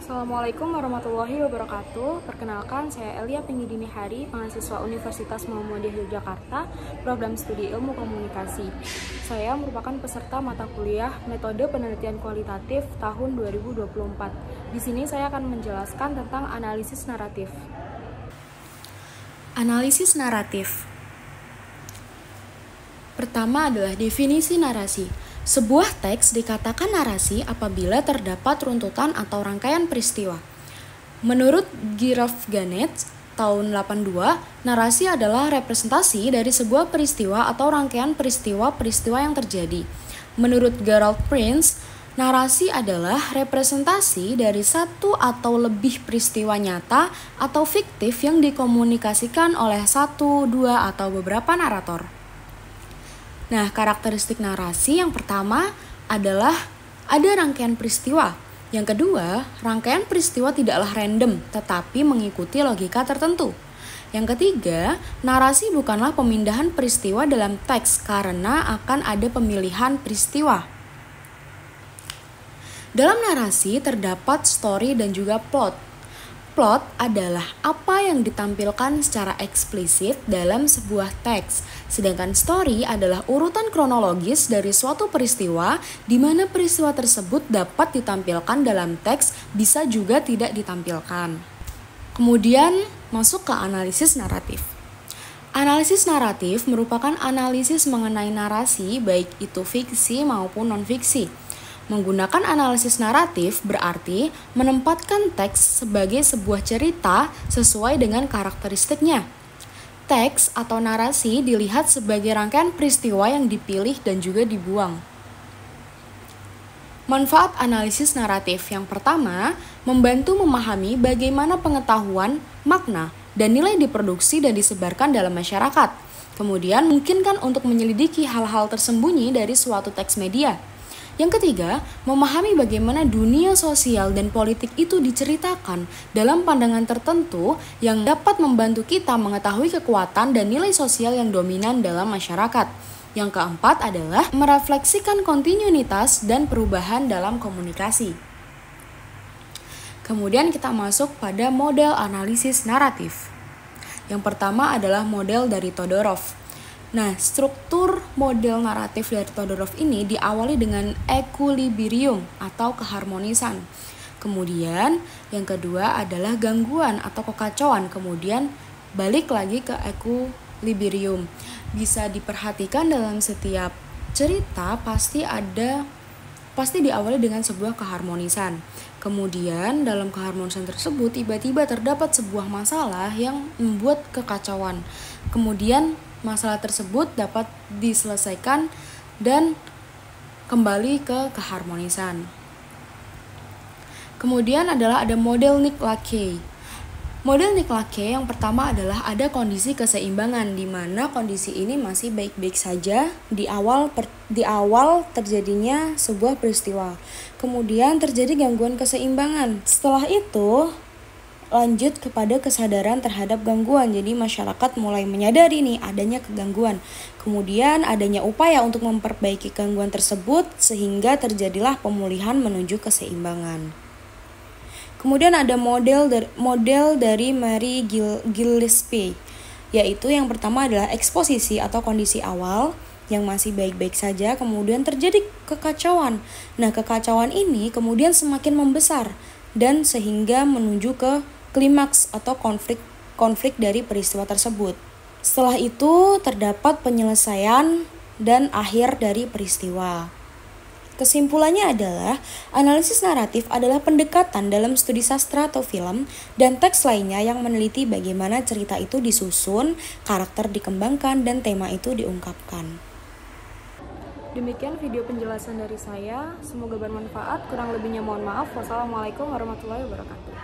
Assalamualaikum warahmatullahi wabarakatuh. Perkenalkan, saya Elia Penggidini Hari, mahasiswa Universitas Muhammadiyah Yogyakarta, program studi ilmu komunikasi. Saya merupakan peserta mata kuliah Metode Penelitian Kualitatif tahun 2024. Di sini saya akan menjelaskan tentang analisis naratif. Analisis naratif. Pertama adalah definisi narasi. Sebuah teks dikatakan narasi apabila terdapat runtutan atau rangkaian peristiwa. Menurut Girolf Ganets tahun 82, narasi adalah representasi dari sebuah peristiwa atau rangkaian peristiwa-peristiwa yang terjadi. Menurut Gerald Prince, narasi adalah representasi dari satu atau lebih peristiwa nyata atau fiktif yang dikomunikasikan oleh satu, dua, atau beberapa narator. Nah, karakteristik narasi yang pertama adalah ada rangkaian peristiwa. Yang kedua, rangkaian peristiwa tidaklah random, tetapi mengikuti logika tertentu. Yang ketiga, narasi bukanlah pemindahan peristiwa dalam teks karena akan ada pemilihan peristiwa. Dalam narasi terdapat story dan juga plot. Plot adalah apa yang ditampilkan secara eksplisit dalam sebuah teks, sedangkan story adalah urutan kronologis dari suatu peristiwa di mana peristiwa tersebut dapat ditampilkan dalam teks, bisa juga tidak ditampilkan. Kemudian masuk ke analisis naratif. Analisis naratif merupakan analisis mengenai narasi, baik itu fiksi maupun non-fiksi. Menggunakan analisis naratif berarti menempatkan teks sebagai sebuah cerita sesuai dengan karakteristiknya. Teks atau narasi dilihat sebagai rangkaian peristiwa yang dipilih dan juga dibuang. Manfaat analisis naratif yang pertama, membantu memahami bagaimana pengetahuan, makna, dan nilai diproduksi dan disebarkan dalam masyarakat. Kemudian memungkinkan untuk menyelidiki hal-hal tersembunyi dari suatu teks media. Yang ketiga, memahami bagaimana dunia sosial dan politik itu diceritakan dalam pandangan tertentu yang dapat membantu kita mengetahui kekuatan dan nilai sosial yang dominan dalam masyarakat. Yang keempat adalah merefleksikan kontinuitas dan perubahan dalam komunikasi. Kemudian kita masuk pada model analisis naratif. Yang pertama adalah model dari Todorov. Nah, struktur model naratif dari Todorov ini diawali dengan equilibrium atau keharmonisan. Kemudian yang kedua adalah gangguan atau kekacauan. Kemudian balik lagi ke equilibrium. Bisa diperhatikan dalam setiap cerita pasti diawali dengan sebuah keharmonisan. Kemudian dalam keharmonisan tersebut tiba-tiba terdapat sebuah masalah yang membuat kekacauan. Kemudian masalah tersebut dapat diselesaikan dan kembali ke keharmonisan. Kemudian ada model Nick Lackey. Model Nick Lackey yang pertama adalah ada kondisi keseimbangan di mana kondisi ini masih baik-baik saja di awal terjadinya sebuah peristiwa. Kemudian terjadi gangguan keseimbangan. Setelah itu lanjut kepada kesadaran terhadap gangguan. Jadi masyarakat mulai menyadari nih adanya kegangguan. Kemudian adanya upaya untuk memperbaiki gangguan tersebut sehingga terjadilah pemulihan menuju keseimbangan. Kemudian ada model dari Mary Gillespie, yaitu yang pertama adalah eksposisi atau kondisi awal yang masih baik-baik saja, kemudian terjadi kekacauan. Nah, kekacauan ini kemudian semakin membesar dan sehingga menuju ke klimaks atau konflik dari peristiwa tersebut. Setelah itu terdapat penyelesaian dan akhir dari peristiwa. Kesimpulannya adalah analisis naratif adalah pendekatan dalam studi sastra atau film dan teks lainnya yang meneliti bagaimana cerita itu disusun, karakter dikembangkan, dan tema itu diungkapkan. Demikian video penjelasan dari saya, semoga bermanfaat, kurang lebihnya mohon maaf. Wassalamualaikum warahmatullahi wabarakatuh.